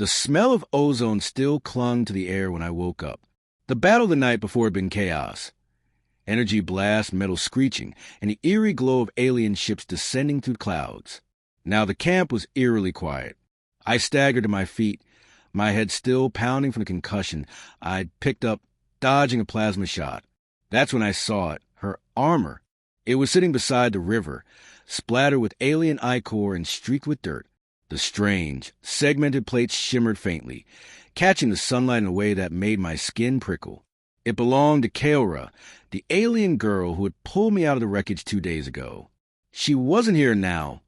The smell of ozone still clung to the air when I woke up. The battle the night before had been chaos. Energy blast, metal screeching, and the eerie glow of alien ships descending through clouds. Now the camp was eerily quiet. I staggered to my feet, my head still pounding from the concussion I'd picked up, dodging a plasma shot. That's when I saw it, her armor. It was sitting beside the river, splattered with alien ichor and streaked with dirt. The strange, segmented plates shimmered faintly, catching the sunlight in a way that made my skin prickle. It belonged to Kaora, the alien girl who had pulled me out of the wreckage 2 days ago. She wasn't here now,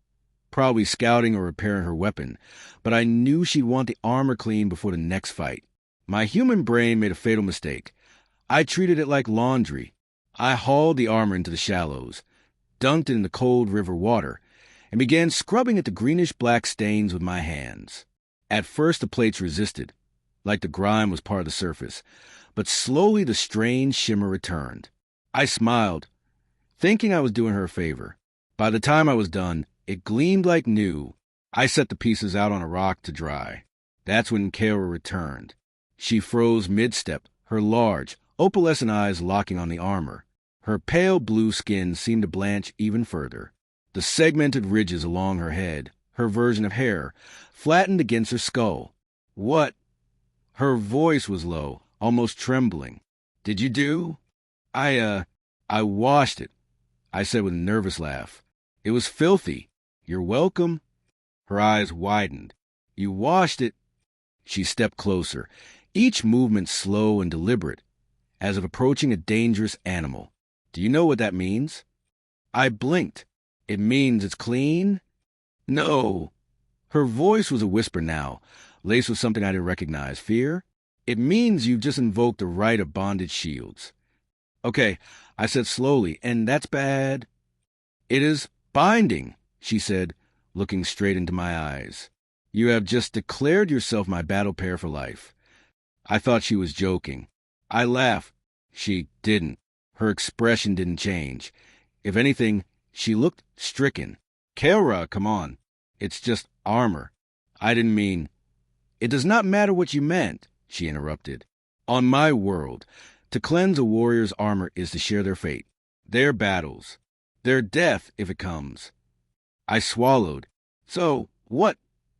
probably scouting or repairing her weapon, but I knew she'd want the armor clean before the next fight. My human brain made a fatal mistake. I treated it like laundry. I hauled the armor into the shallows, dunked it in the cold river water, and began scrubbing at the greenish-black stains with my hands. At first the plates resisted, like the grime was part of the surface, but slowly the strange shimmer returned. I smiled, thinking I was doing her a favor. By the time I was done, it gleamed like new. I set the pieces out on a rock to dry. That's when Kaora returned. She froze mid-step, her large, opalescent eyes locking on the armor. Her pale blue skin seemed to blanch even further. The segmented ridges along her head, her version of hair, flattened against her skull. What? Her voice was low, almost trembling. Did you do? I washed it, I said with a nervous laugh. It was filthy. You're welcome. Her eyes widened. You washed it. She stepped closer, each movement slow and deliberate, as if approaching a dangerous animal. Do you know what that means? I blinked. It means it's clean? No. Her voice was a whisper now, laced with something I didn't recognize. Fear? It means you've just invoked the right of bonded shields. Okay, I said slowly, and that's bad. It is binding, she said, looking straight into my eyes. You have just declared yourself my battle pair for life. I thought she was joking. I laughed. She didn't. Her expression didn't change. If anything, she looked stricken. Kaora, come on. It's just armor. I didn't mean... It does not matter what you meant, she interrupted. On my world, to cleanse a warrior's armor is to share their fate, their battles, their death if it comes. I swallowed. So, what?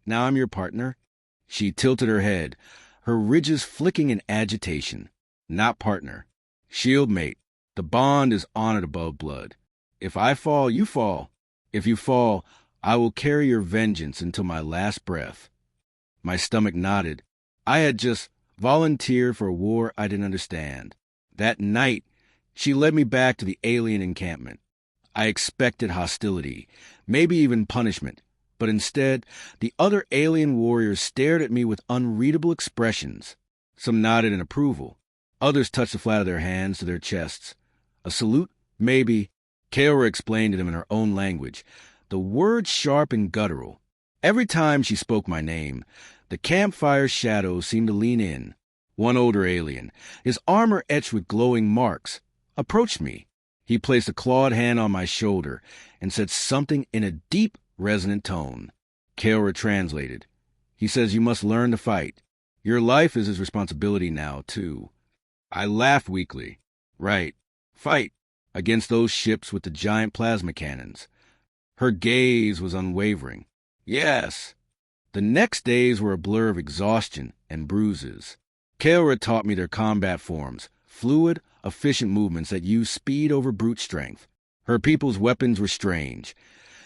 Now I'm your partner? She tilted her head, her ridges flicking in agitation. Not partner. Shield mate. The bond is honored above blood. If I fall, you fall. If you fall, I will carry your vengeance until my last breath. My stomach nodded. I had just volunteered for a war I didn't understand. That night, she led me back to the alien encampment. I expected hostility, maybe even punishment, but instead, the other alien warriors stared at me with unreadable expressions. Some nodded in approval. Others touched the flat of their hands to their chests. A salute? Maybe. Kaora explained to them in her own language, the words sharp and guttural. Every time she spoke my name, the campfire's shadows seemed to lean in. One older alien, his armor etched with glowing marks, approached me. He placed a clawed hand on my shoulder and said something in a deep, resonant tone. Kaora translated. He says you must learn to fight. Your life is his responsibility now, too. I laughed weakly. Right. Fight. Against those ships with the giant plasma cannons. Her gaze was unwavering. Yes. The next days were a blur of exhaustion and bruises. Kaora taught me their combat forms, fluid, efficient movements that used speed over brute strength. Her people's weapons were strange.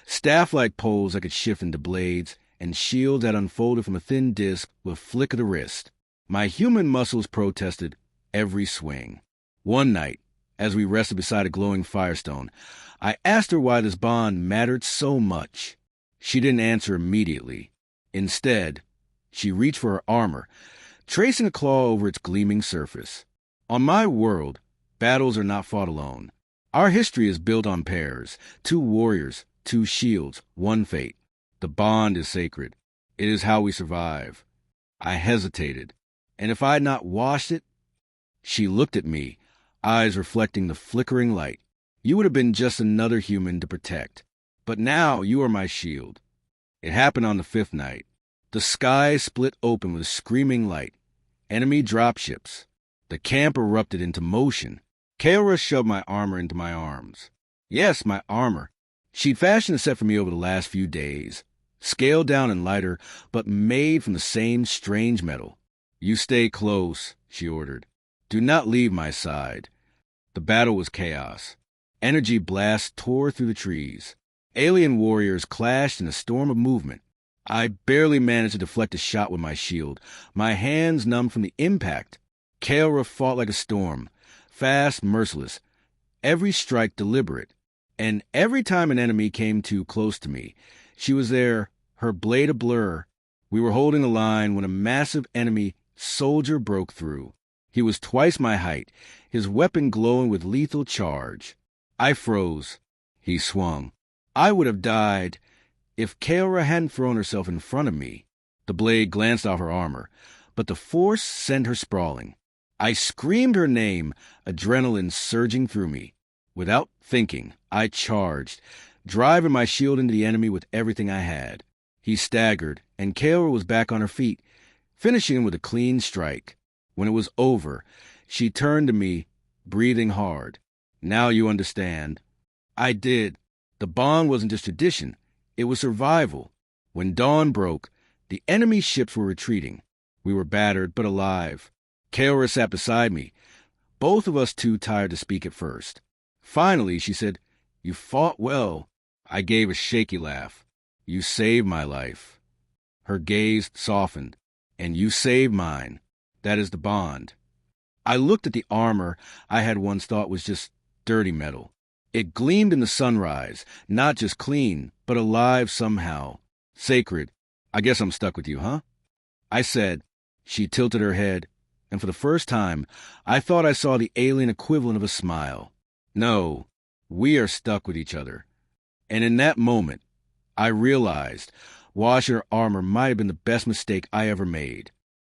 Staff-like poles that could shift into blades, and shields that unfolded from a thin disc with a flick of the wrist. My human muscles protested every swing. One night, as we rested beside a glowing firestone, I asked her why this bond mattered so much. She didn't answer immediately. Instead, she reached for her armor, tracing a claw over its gleaming surface. On my world, battles are not fought alone. Our history is built on pairs, 2 warriors, 2 shields, 1 fate. The bond is sacred. It is how we survive. I hesitated. And if I had not washed it? She looked at me, eyes reflecting the flickering light. You would have been just another human to protect. But now you are my shield. It happened on the 5th night. The sky split open with screaming light. Enemy dropships. The camp erupted into motion. Kaora shoved my armor into my arms. Yes, my armor. She'd fashioned a set for me over the last few days. Scaled down and lighter, but made from the same strange metal. You stay close, she ordered. Do not leave my side. The battle was chaos. Energy blasts tore through the trees. Alien warriors clashed in a storm of movement. I barely managed to deflect a shot with my shield, my hands numb from the impact. Kaora fought like a storm, fast, merciless, every strike deliberate. And every time an enemy came too close to me, she was there, her blade a blur. We were holding the line when a massive enemy soldier broke through. He was twice my height, his weapon glowing with lethal charge. I froze. He swung. I would have died if Kaora hadn't thrown herself in front of me. The blade glanced off her armor, but the force sent her sprawling. I screamed her name, adrenaline surging through me. Without thinking, I charged, driving my shield into the enemy with everything I had. He staggered, and Kaora was back on her feet, finishing him with a clean strike. When it was over, she turned to me, breathing hard. Now you understand. I did. The bond wasn't just tradition. It was survival. When dawn broke, the enemy ships were retreating. We were battered, but alive. Kaora sat beside me, both of us too tired to speak at first. Finally, she said, You fought well. I gave a shaky laugh. You saved my life. Her gaze softened. And you saved mine. That is the bond. I looked at the armor I had once thought was just dirty metal. It gleamed in the sunrise, not just clean, but alive somehow. Sacred. I guess I'm stuck with you, huh? I said. She tilted her head, and for the first time, I thought I saw the alien equivalent of a smile. No, we are stuck with each other. And in that moment, I realized washing her armor might have been the best mistake I ever made.